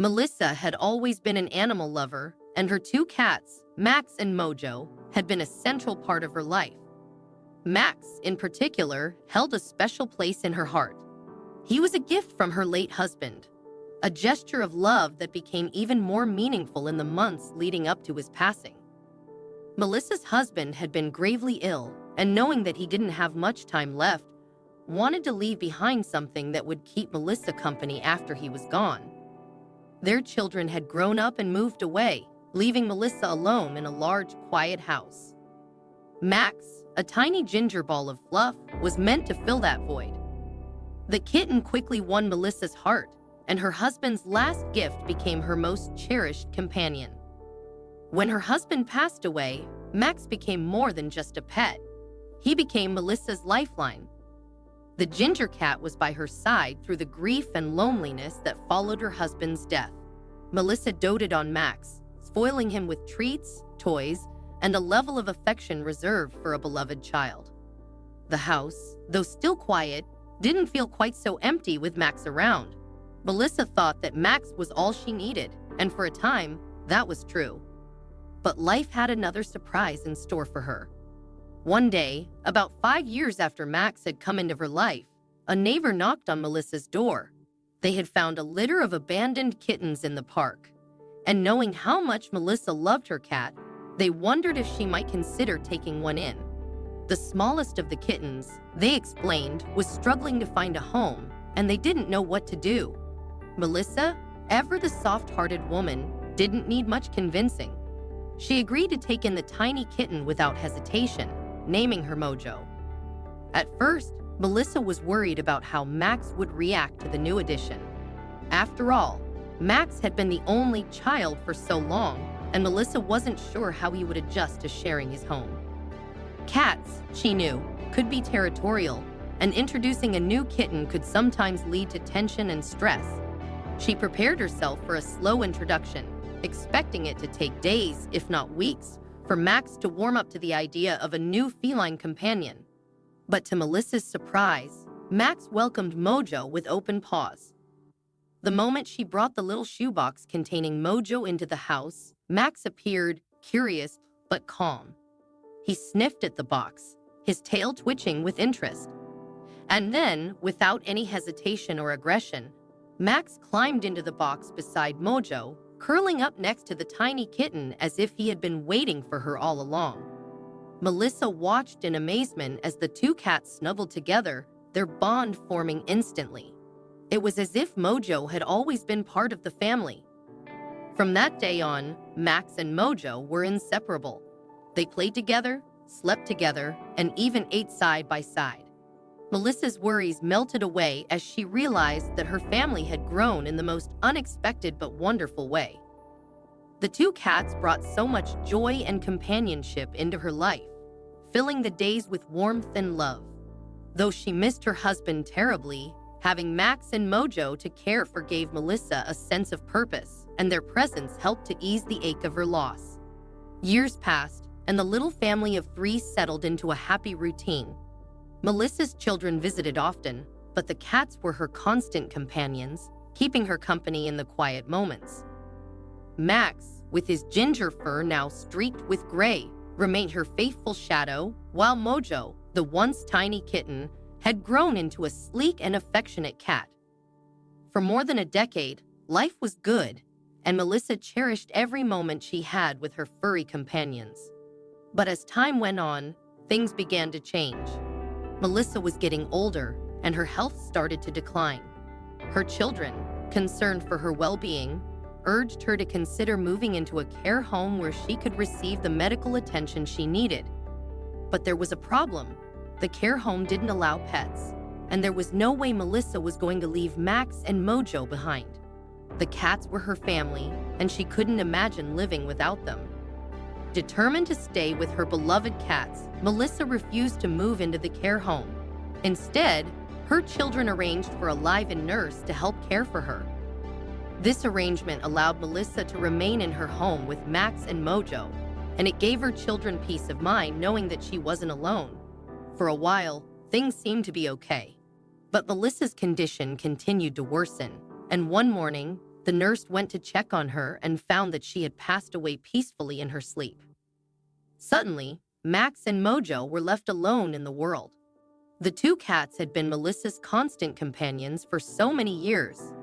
Melissa had always been an animal lover, and her two cats, Max and Mojo, had been a central part of her life. Max, in particular, held a special place in her heart. He was a gift from her late husband, a gesture of love that became even more meaningful in the months leading up to his passing. Melissa's husband had been gravely ill, and knowing that he didn't have much time left, wanted to leave behind something that would keep Melissa company after he was gone. Their children had grown up and moved away, leaving Melissa alone in a large, quiet house. Max, a tiny ginger ball of fluff, was meant to fill that void. The kitten quickly won Melissa's heart, and her husband's last gift became her most cherished companion. When her husband passed away, Max became more than just a pet. He became Melissa's lifeline. The ginger cat was by her side through the grief and loneliness that followed her husband's death. Melissa doted on Max, spoiling him with treats, toys, and a level of affection reserved for a beloved child. The house, though still quiet, didn't feel quite so empty with Max around. Melissa thought that Max was all she needed, and for a time, that was true. But life had another surprise in store for her. One day, about 5 years after Max had come into her life, a neighbor knocked on Melissa's door. They had found a litter of abandoned kittens in the park, and knowing how much Melissa loved her cat, they wondered if she might consider taking one in. The smallest of the kittens, they explained, was struggling to find a home, and they didn't know what to do. Melissa, ever the soft-hearted woman, didn't need much convincing. She agreed to take in the tiny kitten without hesitation, naming her Mojo. At first, Melissa was worried about how Max would react to the new addition. After all, Max had been the only child for so long, and Melissa wasn't sure how he would adjust to sharing his home. Cats, she knew, could be territorial, and introducing a new kitten could sometimes lead to tension and stress. She prepared herself for a slow introduction, expecting it to take days, if not weeks, for Max to warm up to the idea of a new feline companion. But to Melissa's surprise, Max welcomed Mojo with open paws. The moment she brought the little shoebox containing Mojo into the house, Max appeared curious but calm. He sniffed at the box, his tail twitching with interest. And then, without any hesitation or aggression, Max climbed into the box beside Mojo, curling up next to the tiny kitten as if he had been waiting for her all along. Melissa watched in amazement as the two cats snuggled together, their bond forming instantly. It was as if Mojo had always been part of the family. From that day on, Max and Mojo were inseparable. They played together, slept together, and even ate side by side. Melissa's worries melted away as she realized that her family had grown in the most unexpected but wonderful way. The two cats brought so much joy and companionship into her life, filling the days with warmth and love. Though she missed her husband terribly, having Max and Mojo to care for gave Melissa a sense of purpose, and their presence helped to ease the ache of her loss. Years passed, and the little family of 3 settled into a happy routine. Melissa's children visited often, but the cats were her constant companions, keeping her company in the quiet moments. Max, with his ginger fur now streaked with gray, remained her faithful shadow, while Mojo, the once tiny kitten, had grown into a sleek and affectionate cat. For more than a decade, life was good, and Melissa cherished every moment she had with her furry companions. But as time went on, things began to change. Melissa was getting older, and her health started to decline. Her children, concerned for her well-being, urged her to consider moving into a care home where she could receive the medical attention she needed. But there was a problem. The care home didn't allow pets, and there was no way Melissa was going to leave Max and Mojo behind. The cats were her family, and she couldn't imagine living without them. Determined to stay with her beloved cats, Melissa refused to move into the care home. Instead, her children arranged for a live-in nurse to help care for her. This arrangement allowed Melissa to remain in her home with Max and Mojo, and it gave her children peace of mind knowing that she wasn't alone. For a while, things seemed to be okay. But Melissa's condition continued to worsen, and one morning, The nurse went to check on her and found that she had passed away peacefully in her sleep. Suddenly, Max and Mojo were left alone in the world. The two cats had been Melissa's constant companions for so many years,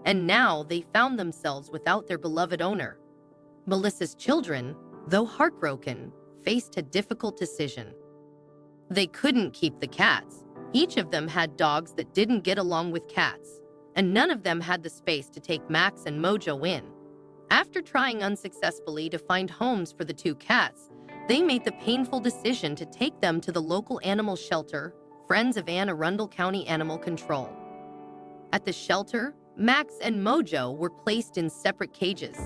and now they found themselves without their beloved owner. Melissa's children, though heartbroken, faced a difficult decision. They couldn't keep the cats. Each of them had dogs that didn't get along with cats, and none of them had the space to take Max and Mojo in. After trying unsuccessfully to find homes for the two cats, they made the painful decision to take them to the local animal shelter, Friends of Anne Arundel County Animal Control. At the shelter, Max and Mojo were placed in separate cages.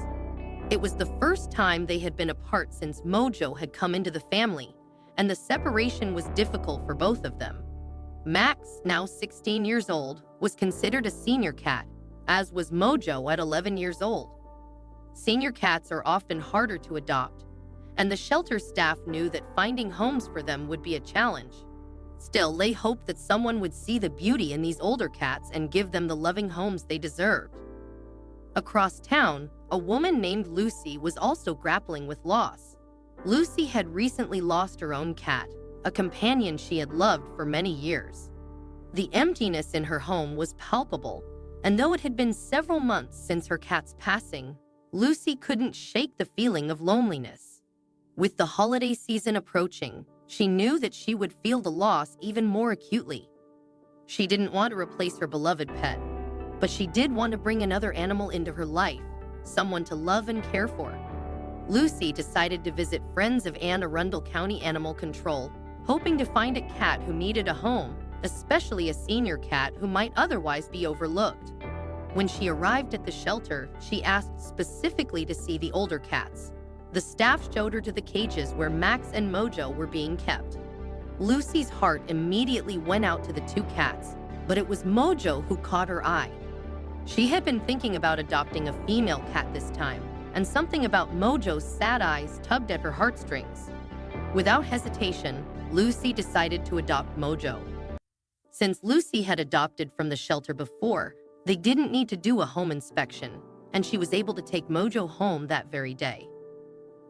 It was the first time they had been apart since Mojo had come into the family, and the separation was difficult for both of them. Max, now 16 years old, was considered a senior cat, as was Mojo at 11 years old. Senior cats are often harder to adopt, and the shelter staff knew that finding homes for them would be a challenge. Still, they hoped that someone would see the beauty in these older cats and give them the loving homes they deserved. Across town, a woman named Lucy was also grappling with loss. Lucy had recently lost her own cat, a companion she had loved for many years. The emptiness in her home was palpable, and though it had been several months since her cat's passing, Lucy couldn't shake the feeling of loneliness. With the holiday season approaching, she knew that she would feel the loss even more acutely. She didn't want to replace her beloved pet, but she did want to bring another animal into her life, someone to love and care for. Lucy decided to visit Friends of Anne Arundel County Animal Control, hoping to find a cat who needed a home, especially a senior cat who might otherwise be overlooked. When she arrived at the shelter, she asked specifically to see the older cats. The staff showed her to the cages where Max and Mojo were being kept. Lucy's heart immediately went out to the two cats, but it was Mojo who caught her eye. She had been thinking about adopting a female cat this time, and something about Mojo's sad eyes tugged at her heartstrings. Without hesitation, Lucy decided to adopt Mojo. Since Lucy had adopted from the shelter before, they didn't need to do a home inspection, and she was able to take Mojo home that very day.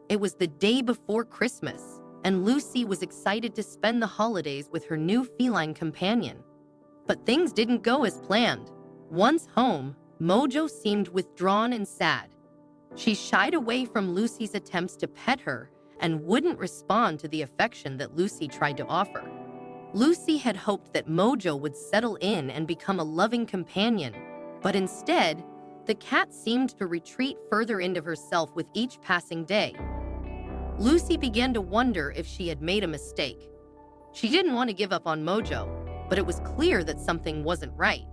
It was the day before Christmas, and Lucy was excited to spend the holidays with her new feline companion. But things didn't go as planned. Once home, Mojo seemed withdrawn and sad. She shied away from Lucy's attempts to pet her and wouldn't respond to the affection that Lucy tried to offer. Lucy had hoped that Mojo would settle in and become a loving companion, but instead, the cat seemed to retreat further into herself with each passing day. Lucy began to wonder if she had made a mistake. She didn't want to give up on Mojo, but it was clear that something wasn't right.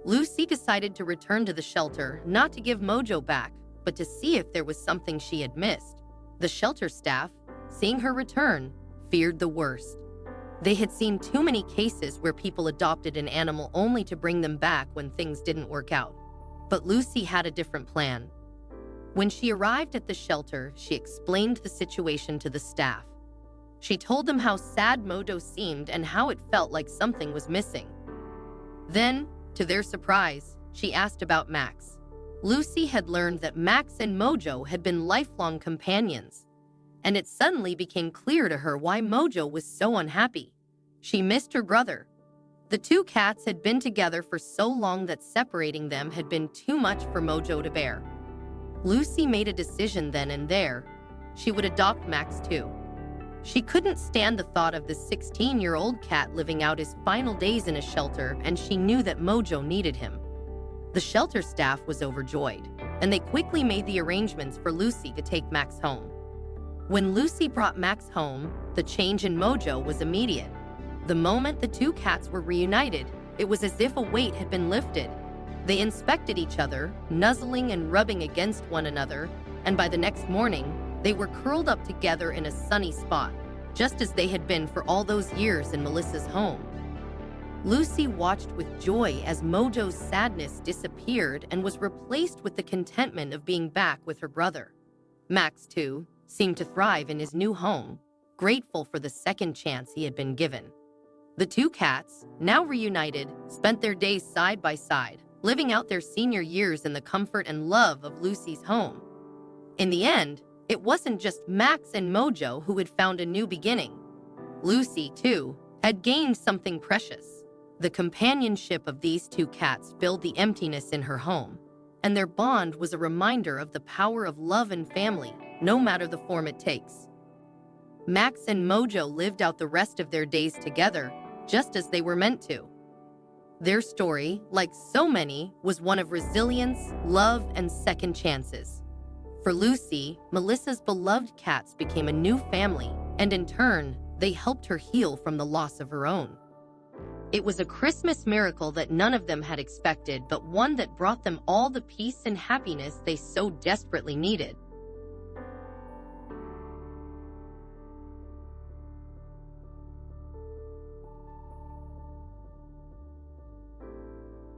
Lucy decided to return to the shelter, not to give Mojo back, but to see if there was something she had missed. The shelter staff, seeing her return, feared the worst. They had seen too many cases where people adopted an animal only to bring them back when things didn't work out. But Lucy had a different plan. When she arrived at the shelter, she explained the situation to the staff. She told them how sad Mojo seemed and how it felt like something was missing. Then, to their surprise, she asked about Max. Lucy had learned that Max and Mojo had been lifelong companions, and it suddenly became clear to her why Mojo was so unhappy. She missed her brother. The two cats had been together for so long that separating them had been too much for Mojo to bear. Lucy made a decision then and there. She would adopt Max too. She couldn't stand the thought of the 16-year-old cat living out his final days in a shelter, and she knew that Mojo needed him. The shelter staff was overjoyed, and they quickly made the arrangements for Lucy to take Max home. When Lucy brought Max home, the change in Mojo was immediate. The moment the two cats were reunited, it was as if a weight had been lifted. They inspected each other, nuzzling and rubbing against one another, and by the next morning, they were curled up together in a sunny spot, just as they had been for all those years in Melissa's home. Lucy watched with joy as Mojo's sadness disappeared and was replaced with the contentment of being back with her brother. Max, too, seemed to thrive in his new home, grateful for the second chance he had been given. The two cats, now reunited, spent their days side by side, living out their senior years in the comfort and love of Lucy's home. In the end, it wasn't just Max and Mojo who had found a new beginning. Lucy, too, had gained something precious. The companionship of these two cats filled the emptiness in her home, and their bond was a reminder of the power of love and family, no matter the form it takes. Max and Mojo lived out the rest of their days together, just as they were meant to. Their story, like so many, was one of resilience, love, and second chances. For Lucy, Melissa's beloved cats became a new family, and in turn, they helped her heal from the loss of her own. It was a Christmas miracle that none of them had expected, but one that brought them all the peace and happiness they so desperately needed.